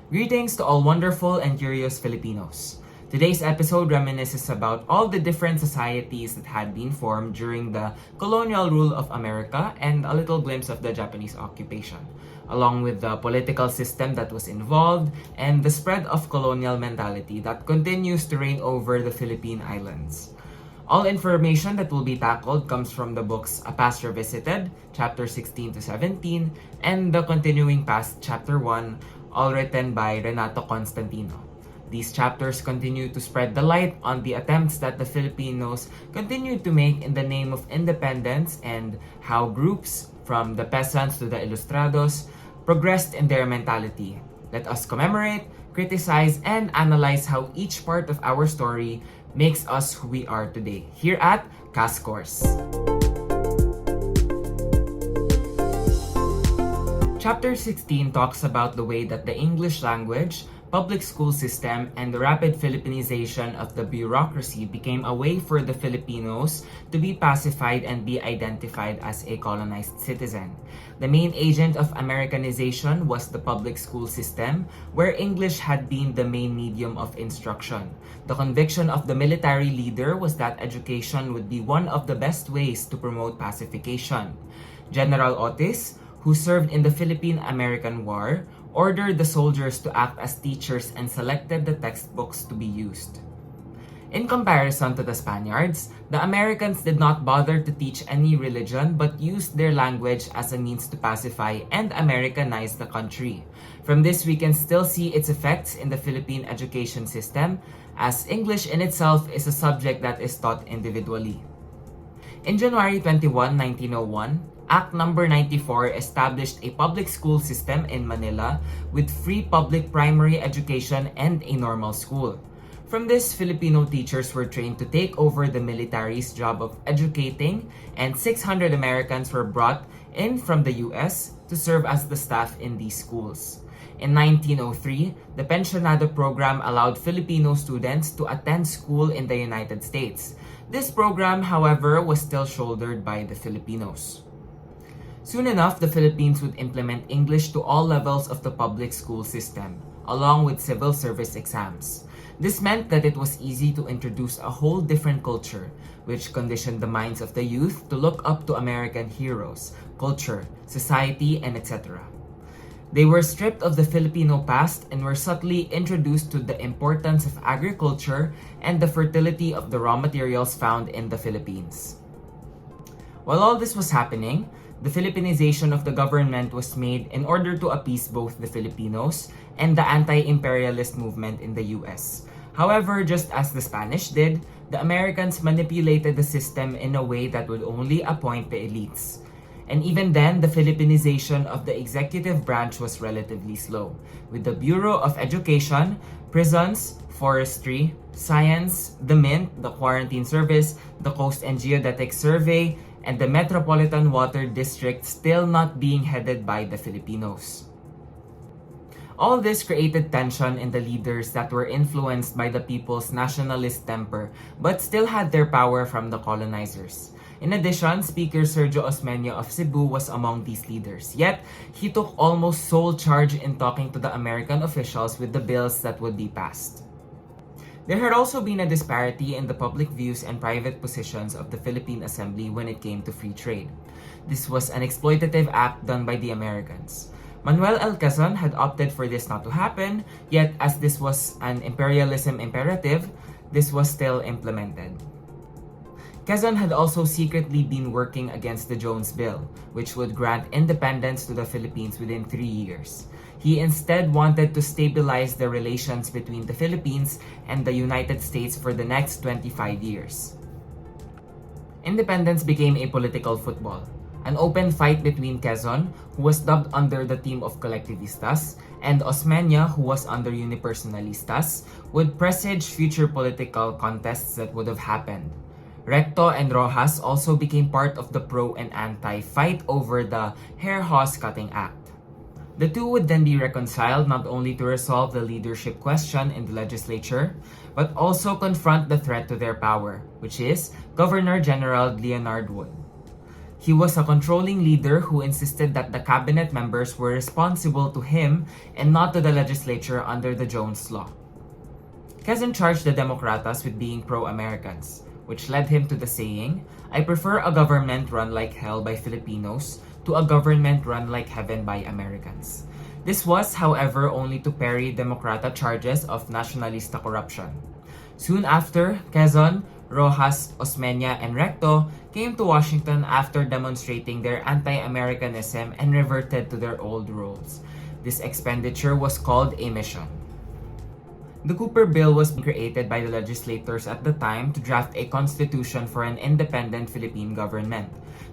Greetings to all wonderful and curious Filipinos. Today's episode reminisces about all the different societies that had been formed during the colonial rule of America and a little glimpse of the Japanese occupation, along with the political system that was involved and the spread of colonial mentality that continues to reign over the Philippine Islands. All information that will be tackled comes from the books A Past Revisited, chapter 16 to 17, and The Continuing Past, chapter 1, all written by Renato Constantino. These chapters continue to spread the light on the attempts that the Filipinos continue to make in the name of independence and how groups, from the peasants to the ilustrados, progressed in their mentality. Let us commemorate, criticize, and analyze how each part of our story makes us who we are today, here at Cast Course. Chapter 16 talks about the way that the English language, public school system, and the rapid Filipinization of the bureaucracy became a way for the Filipinos to be pacified and be identified as a colonized citizen. The main agent of Americanization was the public school system, where English had been the main medium of instruction. The conviction of the military leader was that education would be one of the best ways to promote pacification. General Otis, who served in the Philippine-American War, ordered the soldiers to act as teachers and selected the textbooks to be used. In comparison to the Spaniards, the Americans did not bother to teach any religion but used their language as a means to pacify and Americanize the country. From this, we can still see its effects in the Philippine education system, as English in itself is a subject that is taught individually. In January 21, 1901, Act No. 94 established a public school system in Manila with free public primary education and a normal school. From this, Filipino teachers were trained to take over the military's job of educating, and 600 Americans were brought in from the US to serve as the staff in these schools. In 1903, the Pensionado program allowed Filipino students to attend school in the United States. This program, however, was still shouldered by the Filipinos. Soon enough, the Philippines would implement English to all levels of the public school system, along with civil service exams. This meant that it was easy to introduce a whole different culture, which conditioned the minds of the youth to look up to American heroes, culture, society, and etc. They were stripped of the Filipino past and were subtly introduced to the importance of agriculture and the fertility of the raw materials found in the Philippines. While all this was happening, the Filipinization of the government was made in order to appease both the Filipinos and the anti-imperialist movement in the US. However, just as the Spanish did, the Americans manipulated the system in a way that would only appoint the elites. And even then, the Filipinization of the executive branch was relatively slow, with the Bureau of Education, prisons, forestry, science, the Mint, the Quarantine Service, the Coast and Geodetic Survey, and the Metropolitan Water District still not being headed by the Filipinos. All this created tension in the leaders that were influenced by the people's nationalist temper but still had their power from the colonizers. In addition, Speaker Sergio Osmeña of Cebu was among these leaders, yet he took almost sole charge in talking to the American officials with the bills that would be passed. There had also been a disparity in the public views and private positions of the Philippine Assembly when it came to free trade. This was an exploitative act done by the Americans. Manuel L. Quezon had opted for this not to happen, yet as this was an imperialism imperative, this was still implemented. Quezon had also secretly been working against the Jones Bill, which would grant independence to the Philippines within 3 years. He instead wanted to stabilize the relations between the Philippines and the United States for the next 25 years. Independence became a political football. An open fight between Quezon, who was dubbed under the team of collectivistas, and Osmeña, who was under unipersonalistas, would presage future political contests that would have happened. Recto and Rojas also became part of the pro and anti fight over the Hair Horse Cutting Act. The two would then be reconciled not only to resolve the leadership question in the legislature, but also confront the threat to their power, which is Governor General Leonard Wood. He was a controlling leader who insisted that the cabinet members were responsible to him and not to the legislature under the Jones Law. Quezon charged the Democratas with being pro-Americans, which led him to the saying, "I prefer a government run like hell by Filipinos to a government run like heaven by Americans." This was, however, only to parry Democrata charges of nationalist corruption. Soon after, Quezon, Rojas, Osmeña, and Recto came to Washington after demonstrating their anti-Americanism and reverted to their old roles. This expenditure was called a mission. The Cooper Bill was created by the legislators at the time to draft a constitution for an independent Philippine government.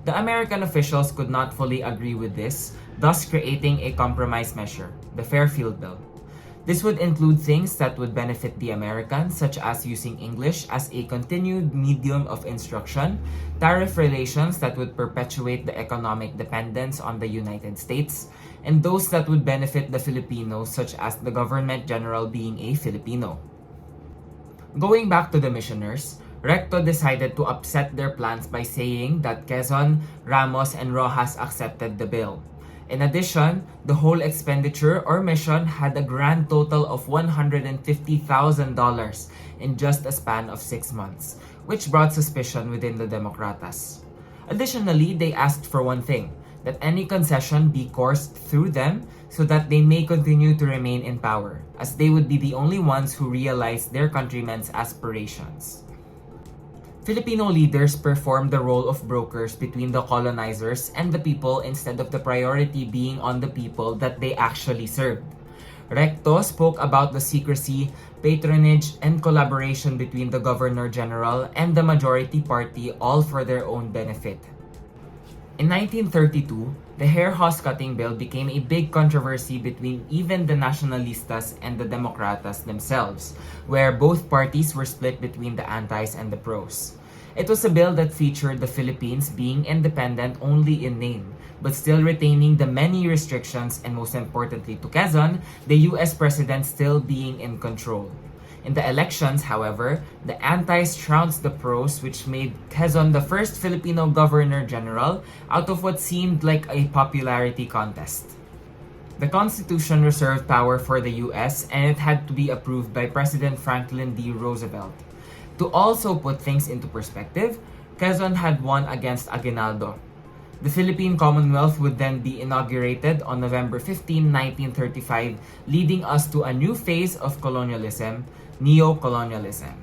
The American officials could not fully agree with this, thus creating a compromise measure, the Fairfield Bill. This would include things that would benefit the Americans, such as using English as a continued medium of instruction, tariff relations that would perpetuate the economic dependence on the United States, and those that would benefit the Filipinos, such as the government general being a Filipino. Going back to the missioners, Recto decided to upset their plans by saying that Quezon, Ramos, and Rojas accepted the bill. In addition, the whole expenditure or mission had a grand total of $150,000 in just a span of 6 months, which brought suspicion within the Democratas. Additionally, they asked for one thing, that any concession be coursed through them so that they may continue to remain in power, as they would be the only ones who realized their countrymen's aspirations. Filipino leaders performed the role of brokers between the colonizers and the people instead of the priority being on the people that they actually served. Recto spoke about the secrecy, patronage, and collaboration between the Governor-General and the majority party, all for their own benefit. In 1932, the hair horse cutting bill became a big controversy between even the Nationalistas and the Democratas themselves, where both parties were split between the antis and the pros. It was a bill that featured the Philippines being independent only in name, but still retaining the many restrictions and most importantly to Quezon, the US President still being in control. In the elections, however, the antis trounced the pros, which made Quezon the first Filipino Governor-General out of what seemed like a popularity contest. The Constitution reserved power for the US and it had to be approved by President Franklin D. Roosevelt. To also put things into perspective, Quezon had won against Aguinaldo. The Philippine Commonwealth would then be inaugurated on November 15, 1935, leading us to a new phase of colonialism, neo-colonialism.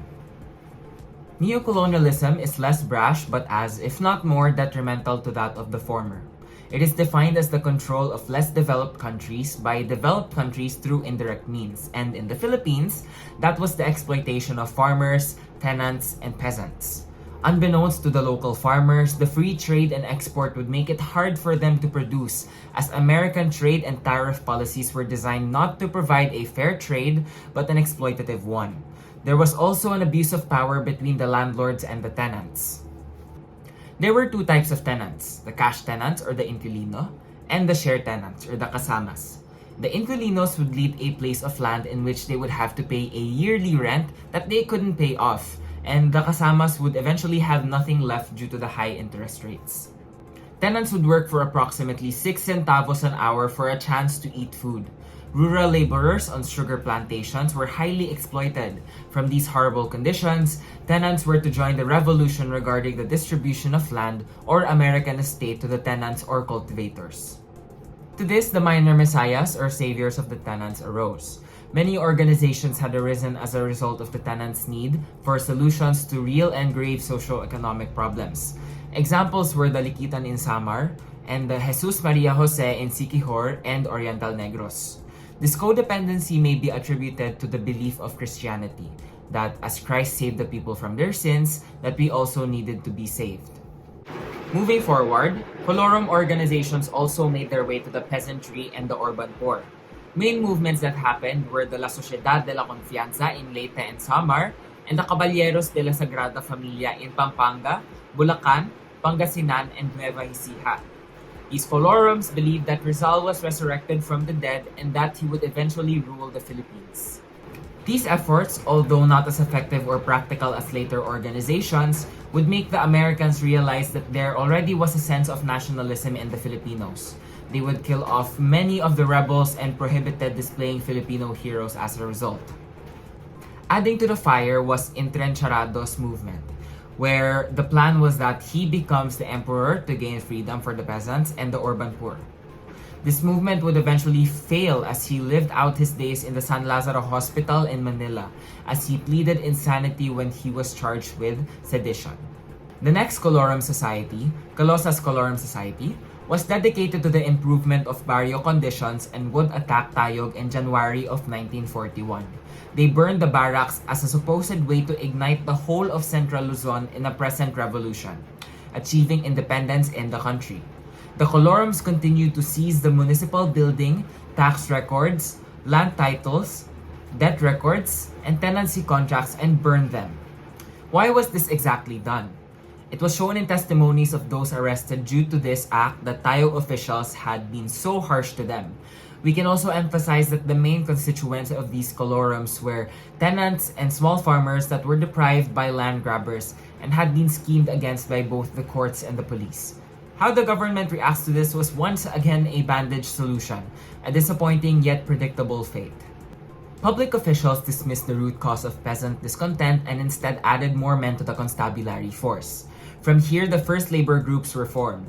Neo-colonialism is less brash but as, if not more, detrimental to that of the former. It is defined as the control of less developed countries by developed countries through indirect means, and in the Philippines, that was the exploitation of farmers, tenants, and peasants. Unbeknownst to the local farmers, the free trade and export would make it hard for them to produce, as American trade and tariff policies were designed not to provide a fair trade, but an exploitative one. There was also an abuse of power between the landlords and the tenants. There were two types of tenants, the cash tenants or the inquilino, and the share tenants or the kasamas. The inquilinos would lead a place of land in which they would have to pay a yearly rent that they couldn't pay off, and the kasamas would eventually have nothing left due to the high interest rates. Tenants would work for approximately 6 centavos an hour for a chance to eat food. Rural laborers on sugar plantations were highly exploited. From these horrible conditions, tenants were to join the revolution regarding the distribution of land or American estate to the tenants or cultivators. To this, the minor messiahs or saviors of the tenants arose. Many organizations had arisen as a result of the tenants' need for solutions to real and grave socio-economic problems. Examples were the Likitan in Samar and the Jesus Maria Jose in Siquijor and Oriental Negros. This codependency may be attributed to the belief of Christianity, that as Christ saved the people from their sins, that we also needed to be saved. Moving forward, colorum organizations also made their way to the peasantry and the urban poor. Main movements that happened were the La Sociedad de la Confianza in Leyte and Samar, and the Caballeros de la Sagrada Familia in Pampanga, Bulacan, Pangasinan, and Nueva Ecija. These colorums believed that Rizal was resurrected from the dead and that he would eventually rule the Philippines. These efforts, although not as effective or practical as later organizations, would make the Americans realize that there already was a sense of nationalism in the Filipinos. They would kill off many of the rebels and prohibited displaying Filipino heroes as a result. Adding to the fire was Intrencharado's movement, where the plan was that he becomes the emperor to gain freedom for the peasants and the urban poor. This movement would eventually fail as he lived out his days in the San Lazaro Hospital in Manila, as he pleaded insanity when he was charged with sedition. The next Colorum Society, Colosas Colorum Society, was dedicated to the improvement of barrio conditions and would attack Tayog in January of 1941. They burned the barracks as a supposed way to ignite the whole of Central Luzon in a present revolution, achieving independence in the country. The Colorums continued to seize the municipal building, tax records, land titles, debt records, and tenancy contracts and burn them. Why was this exactly done? It was shown in testimonies of those arrested due to this act that Tayo officials had been so harsh to them. We can also emphasize that the main constituents of these colorums were tenants and small farmers that were deprived by land grabbers and had been schemed against by both the courts and the police. How the government reacts to this was once again a bandage solution, a disappointing yet predictable fate. Public officials dismissed the root cause of peasant discontent and instead added more men to the constabulary force. From here, the first labor groups were formed.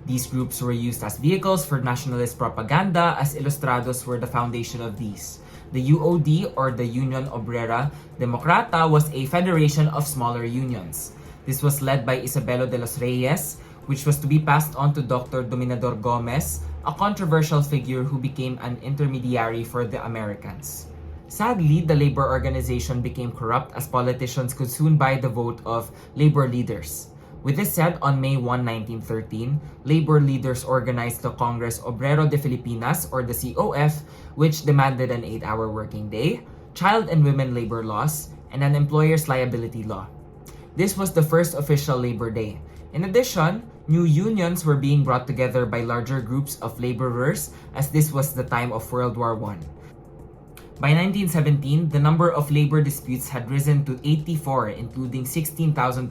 These groups were used as vehicles for nationalist propaganda, as Ilustrados were the foundation of these. The UOD, or the Union Obrera Democrata, was a federation of smaller unions. This was led by Isabelo de los Reyes, which was to be passed on to Dr. Dominador Gomez, a controversial figure who became an intermediary for the Americans. Sadly, the labor organization became corrupt as politicians could soon buy the vote of labor leaders. With this said, on May 1, 1913, labor leaders organized the Congress Obrero de Filipinas, or the COF, which demanded an 8-hour working day, child and women labor laws, and an employer's liability law. This was the first official Labor Day. In addition, new unions were being brought together by larger groups of laborers, as this was the time of World War I. By 1917, the number of labor disputes had risen to 84, including 16,289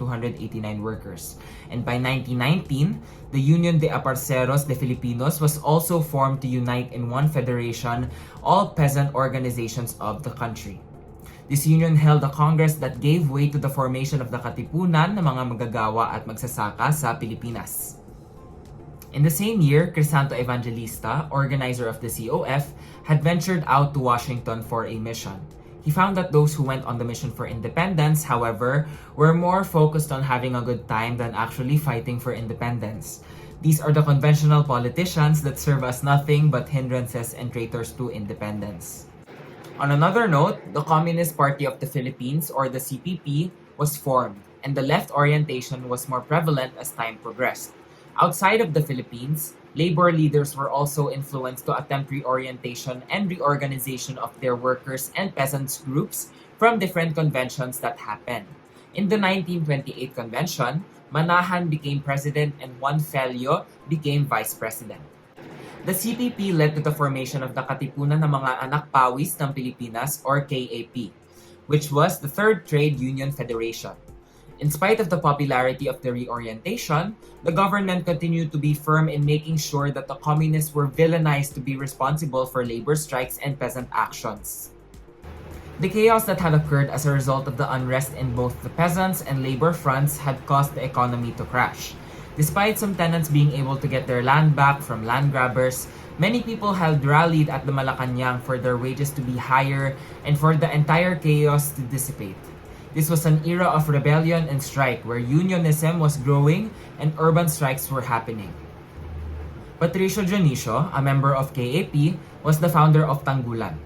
workers. And by 1919, the Union de Aparceros de Filipinos was also formed to unite in one federation all peasant organizations of the country. This union held a congress that gave way to the formation of the Katipunan ng mga magagawa at magsasaka sa Pilipinas. In the same year, Crisanto Evangelista, organizer of the COF, had ventured out to Washington for a mission. He found that those who went on the mission for independence, however, were more focused on having a good time than actually fighting for independence. These are the conventional politicians that serve as nothing but hindrances and traitors to independence. On another note, the Communist Party of the Philippines, or the CPP, was formed, and the left orientation was more prevalent as time progressed. Outside of the Philippines, labor leaders were also influenced to attempt reorientation and reorganization of their workers and peasants groups from different conventions that happened. In the 1928 convention, Manahan became president and Juan Felio became vice president. The CPP led to the formation of the Katipunan ng mga Anak Pawis ng Pilipinas, or KAP, which was the third trade union federation. In spite of the popularity of the reorientation, the government continued to be firm in making sure that the communists were villainized to be responsible for labor strikes and peasant actions. The chaos that had occurred as a result of the unrest in both the peasants and labor fronts had caused the economy to crash. Despite some tenants being able to get their land back from land grabbers, many people had rallied at the Malacanang for their wages to be higher and for the entire chaos to dissipate. This was an era of rebellion and strike where unionism was growing and urban strikes were happening. Patricio Dionisio, a member of KAP, was the founder of Tanggulan.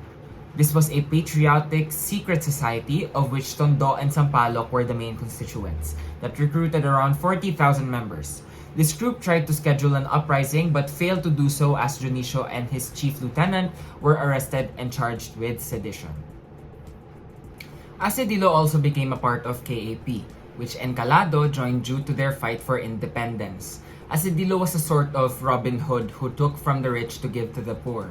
This was a patriotic secret society of which Tondo and Sampaloc were the main constituents that recruited around 40,000 members. This group tried to schedule an uprising but failed to do so as Dionisio and his chief lieutenant were arrested and charged with sedition. Acedillo also became a part of KAP, which Encalado joined due to their fight for independence. Acedillo was a sort of Robin Hood who took from the rich to give to the poor.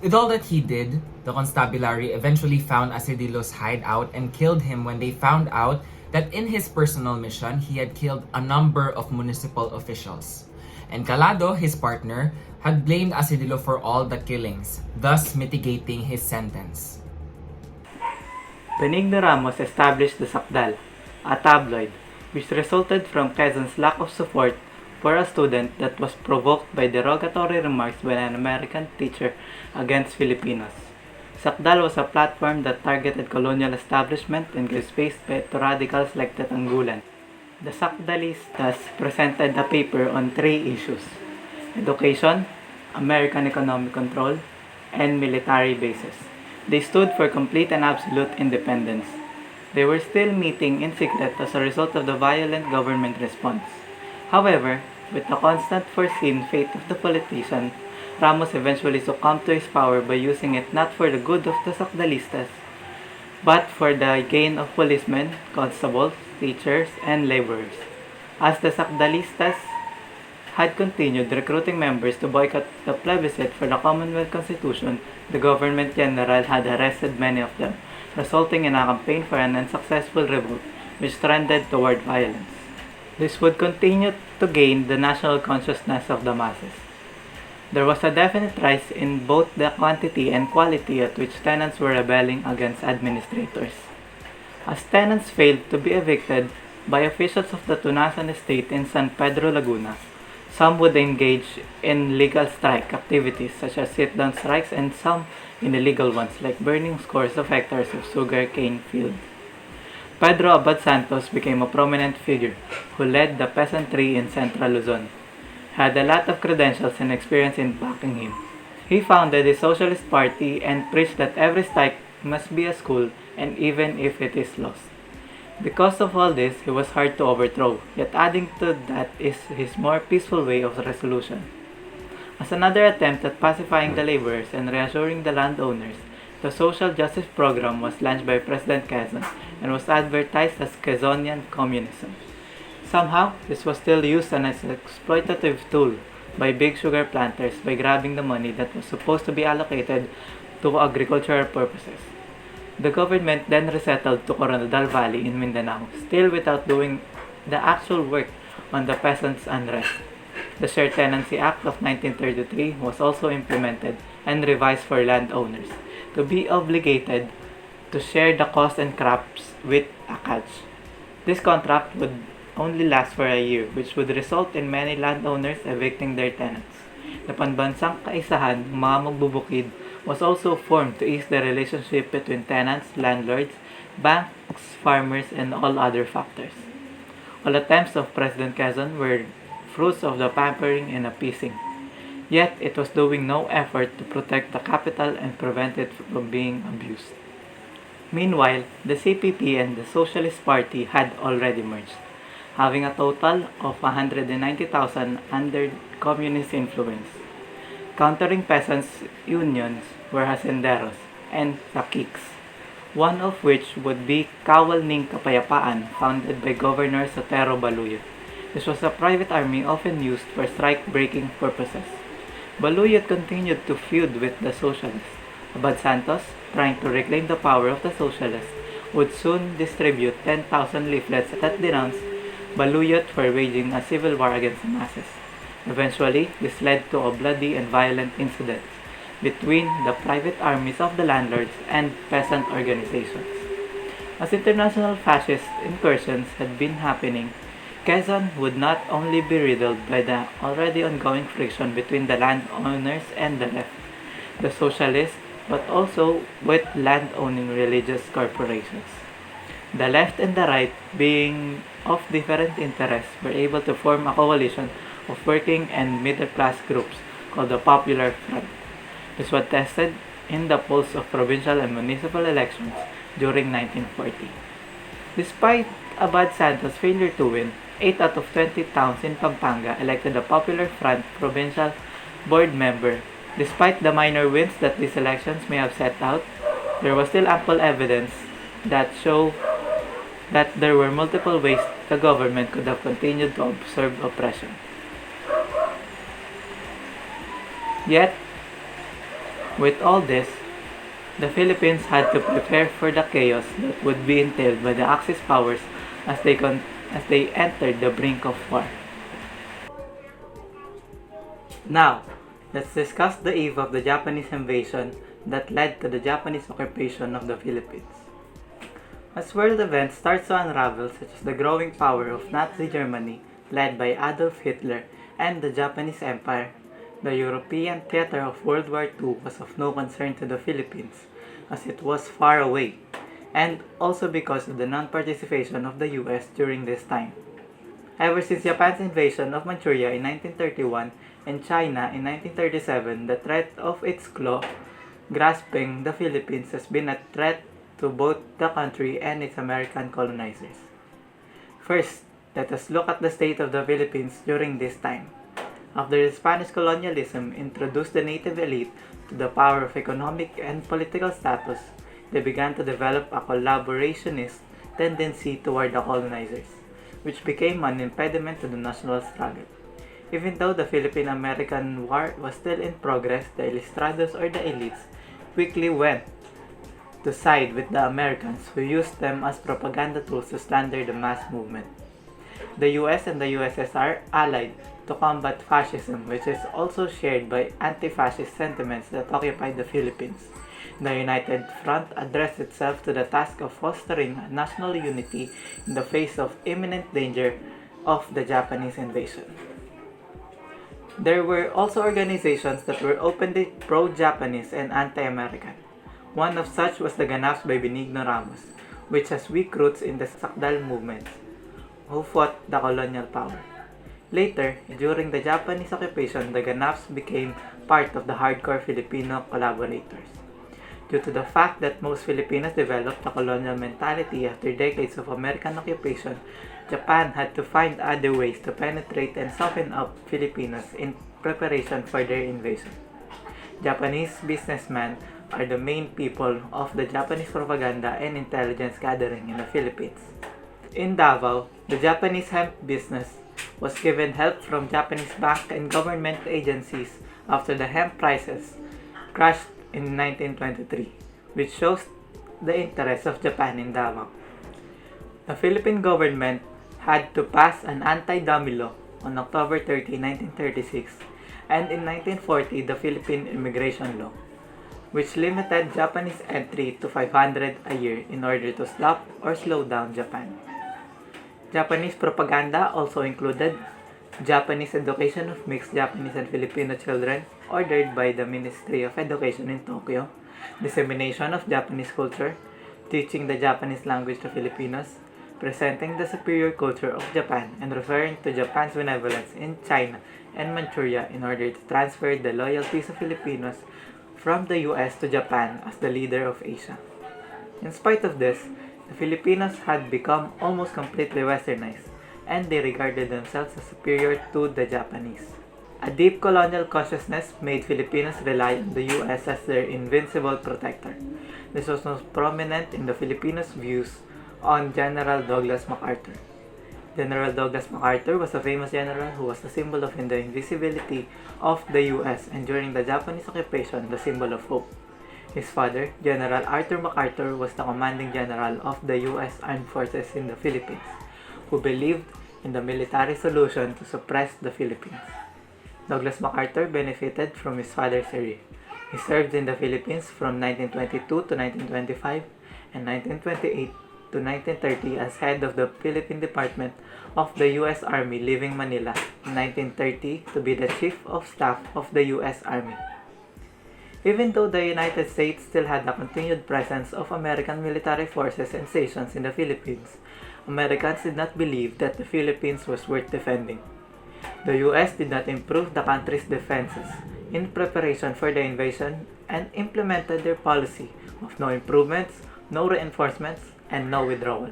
With all that he did, the constabulary eventually found Acidilo's hideout and killed him when they found out that in his personal mission, he had killed a number of municipal officials. And Calado, his partner, had blamed Acidilo for all the killings, thus mitigating his sentence. Benigno Ramos established the Sakdal, a tabloid, which resulted from Quezon's lack of support for a student that was provoked by derogatory remarks by an American teacher against Filipinos. Sakdal was a platform that targeted colonial establishment and gave space to radicals like Tetanggulan. The Sakdalistas presented a paper on three issues: education, American economic control, and military bases. They stood for complete and absolute independence. They were still meeting in secret as a result of the violent government response. However, with the constant foreseen fate of the politician, Ramos eventually succumbed to his power by using it not for the good of the Sakdalistas, but for the gain of policemen, constables, teachers, and laborers. As the Sakdalistas had continued recruiting members to boycott the plebiscite for the Commonwealth Constitution, the government general had arrested many of them, resulting in a campaign for an unsuccessful revolt which trended toward violence. This would continue to gain the national consciousness of the masses. There was a definite rise in both the quantity and quality at which tenants were rebelling against administrators. As tenants failed to be evicted by officials of the Tunasan estate in San Pedro, Laguna, some would engage in legal strike activities such as sit-down strikes and some in illegal ones like burning scores of hectares of sugarcane fields. Pedro Abad Santos became a prominent figure who led the peasantry in Central Luzon. He had a lot of credentials and experience in backing him. He founded the Socialist Party and preached that every strike must be a school and even if it is lost. Because of all this, he was hard to overthrow, yet adding to that is his more peaceful way of resolution. As another attempt at pacifying the laborers and reassuring the landowners, the social justice program was launched by President Quezon and was advertised as Quezonian communism. Somehow, this was still used as an exploitative tool by big sugar planters by grabbing the money that was supposed to be allocated to agricultural purposes. The government then resettled to Coronadal Valley in Mindanao, still without doing the actual work on the peasants' unrest. The Shared Tenancy Act of 1933 was also implemented and revised for landowners to be obligated to share the cost and crops with a catch. This contract would only last for a year, which would result in many landowners evicting their tenants. The Panbansang Kaisahan, mga magbubukid, was also formed to ease the relationship between tenants, landlords, banks, farmers, and all other factors. All attempts of President Quezon were fruits of the pampering and appeasing. Yet, it was doing no effort to protect the capital and prevent it from being abused. Meanwhile, the CPP and the Socialist Party had already merged, having a total of 190,000 under communist influence. Countering peasants' unions were hacenderos and caciques, one of which would be Kawal Ning Kapayapaan, founded by Governor Sotero Baluyot. This was a private army often used for strike-breaking purposes. Baluyot continued to feud with the socialists. Abad Santos, trying to reclaim the power of the socialists, would soon distribute 10,000 leaflets that denounced Baluyot for waging a civil war against the masses. Eventually, this led to a bloody and violent incident between the private armies of the landlords and peasant organizations. As international fascist incursions had been happening, Quezon would not only be riddled by the already ongoing friction between the landowners and the left, the socialists, but also with land-owning religious corporations. The left and the right, being of different interests, were able to form a coalition of working and middle-class groups called the Popular Front. This was tested in the polls of provincial and municipal elections during 1940. Despite Abad Santos' failure to win, 8 out of 20 towns in Pampanga elected a Popular Front provincial board member. Despite the minor wins that these elections may have set out, there was still ample evidence that show that there were multiple ways the government could have continued to observe oppression. Yet, With all this, the Philippines had to prepare for the chaos that would be entailed by the Axis powers as they entered the brink of war. Now, let's discuss the eve of the Japanese invasion that led to the Japanese occupation of the Philippines. As world events start to unravel, such as the growing power of Nazi Germany, led by Adolf Hitler, and the Japanese Empire, the European theater of World War II was of no concern to the Philippines, as it was far away, and also because of the non-participation of the US during this time. Ever since Japan's invasion of Manchuria in 1931 and China in 1937, the threat of its claw grasping the Philippines has been a threat to both the country and its American colonizers. First, let us look at the state of the Philippines during this time. After the Spanish colonialism introduced the native elite to the power of economic and political status, they began to develop a collaborationist tendency toward the colonizers, which became an impediment to the national struggle. Even though the Philippine-American War was still in progress, the Ilustrados or the elites quickly went to side with the Americans, who used them as propaganda tools to slander the mass movement. The US and the USSR allied to combat fascism, which is also shared by anti-fascist sentiments that occupy the Philippines. The United Front addressed itself to the task of fostering national unity in the face of imminent danger of the Japanese invasion. There were also organizations that were openly pro-Japanese and anti-American. One of such was the Ganaps by Benigno Ramos, which has weak roots in the Sakdal movement, who fought the colonial power. Later, during the Japanese occupation, the Ganaps became part of the hardcore Filipino collaborators. Due to the fact that most Filipinos developed a colonial mentality after decades of American occupation, Japan had to find other ways to penetrate and soften up Filipinos in preparation for their invasion. Japanese businessmen are the main people of the Japanese propaganda and intelligence gathering in the Philippines. In Davao, the Japanese hemp business was given help from Japanese bank and government agencies after the hemp prices crashed in 1923, which shows the interest of Japan in Davao. The Philippine government had to pass an anti-dummy law on October 30, 1936, and in 1940 the Philippine Immigration Law, which limited Japanese entry to 500 a year in order to stop or slow down Japan. Japanese propaganda also included Japanese education of mixed Japanese and Filipino children ordered by the Ministry of Education in Tokyo, dissemination of Japanese culture, teaching the Japanese language to Filipinos, presenting the superior culture of Japan, and referring to Japan's benevolence in China and Manchuria in order to transfer the loyalties of Filipinos from the US to Japan as the leader of Asia. In spite of this, the Filipinos had become almost completely westernized, and they regarded themselves as superior to the Japanese. A deep colonial consciousness made Filipinos rely on the US as their invincible protector. This was most prominent in the Filipinos' views on General Douglas MacArthur. General Douglas MacArthur was a famous general who was the symbol of the invisibility of the US, and during the Japanese occupation, the symbol of hope. His father, General Arthur MacArthur, was the commanding general of the US Armed Forces in the Philippines, who believed in the military solution to suppress the Philippines. Douglas MacArthur benefited from his father Cyrille. He served in the Philippines from 1922 to 1925 and 1928 to 1930 as head of the Philippine Department of the U.S. Army, leaving Manila in 1930 to be the Chief of Staff of the U.S. Army. Even though the United States still had a continued presence of American military forces and stations in the Philippines, Americans did not believe that the Philippines was worth defending. The U.S. did not improve the country's defenses in preparation for the invasion and implemented their policy of no improvements, no reinforcements, and no withdrawal.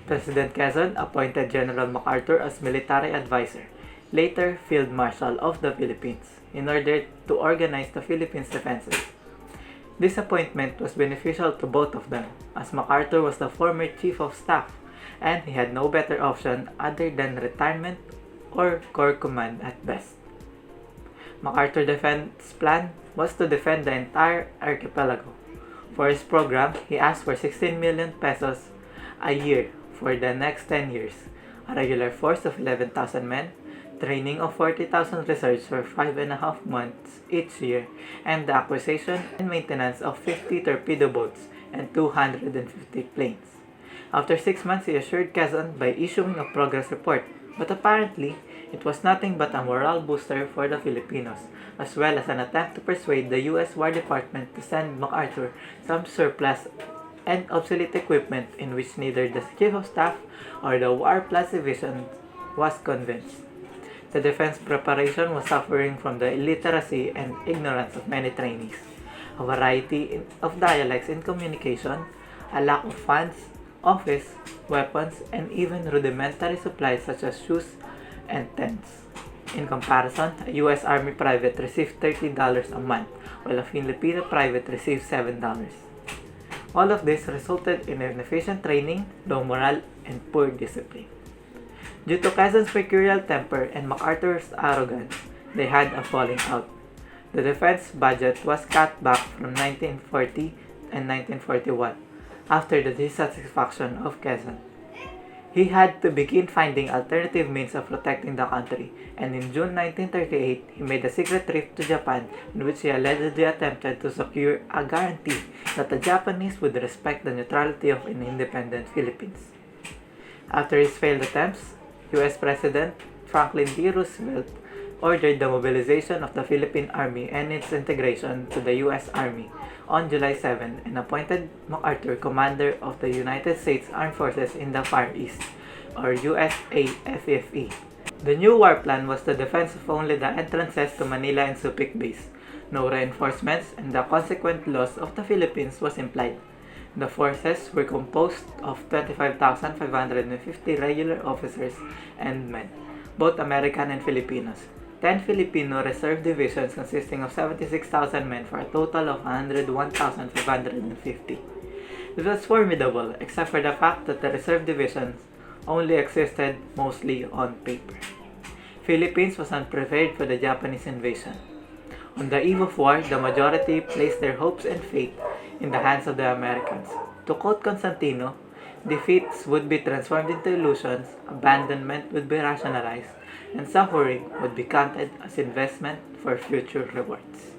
President Quezon appointed General MacArthur as military advisor, later Field Marshal of the Philippines, in order to organize the Philippines' defenses. This appointment was beneficial to both of them, as MacArthur was the former Chief of Staff, and he had no better option other than retirement or Corps Command at best. MacArthur's defense plan was to defend the entire archipelago. For his program, he asked for 16 million pesos a year for the next 10 years, a regular force of 11,000 men, training of 40,000 reserves for 5.5 months each year, and the acquisition and maintenance of 50 torpedo boats and 250 planes. After 6 months, he assured Quezon by issuing a progress report, but apparently, it was nothing but a morale booster for the Filipinos, as well as an attempt to persuade the U.S. War Department to send MacArthur some surplus and obsolete equipment in which neither the Chief of Staff or the War Plus Division was convinced. The defense preparation was suffering from the illiteracy and ignorance of many trainees, a variety of dialects in communication, a lack of funds, office, weapons, and even rudimentary supplies such as shoes and tents. In comparison, a U.S. Army private received $30 a month, while a Filipino private received $7. All of this resulted in inefficient training, low morale, and poor discipline. Due to Quezon's mercurial temper and MacArthur's arrogance, they had a falling out. The defense budget was cut back from 1940 and 1941 after the dissatisfaction of Quezon. He had to begin finding alternative means of protecting the country, and in June 1938, he made a secret trip to Japan in which he allegedly attempted to secure a guarantee that the Japanese would respect the neutrality of an independent Philippines. After his failed attempts, U.S. President Franklin D. Roosevelt ordered the mobilization of the Philippine Army and its integration to the U.S. Army on July 7 and appointed MacArthur commander of the United States Armed Forces in the Far East, or USAFFE. The new war plan was the defense of only the entrances to Manila and Subic Base. No reinforcements and the consequent loss of the Philippines was implied. The forces were composed of 25,550 regular officers and men, both American and Filipinos, 10 Filipino reserve divisions consisting of 76,000 men for a total of 101,550. It was formidable, except for the fact that the reserve divisions only existed mostly on paper. Philippines was unprepared for the Japanese invasion. On the eve of war, the majority placed their hopes and faith in the hands of the Americans. To quote Constantino, defeats would be transformed into illusions, abandonment would be rationalized, and suffering would be counted as investment for future rewards.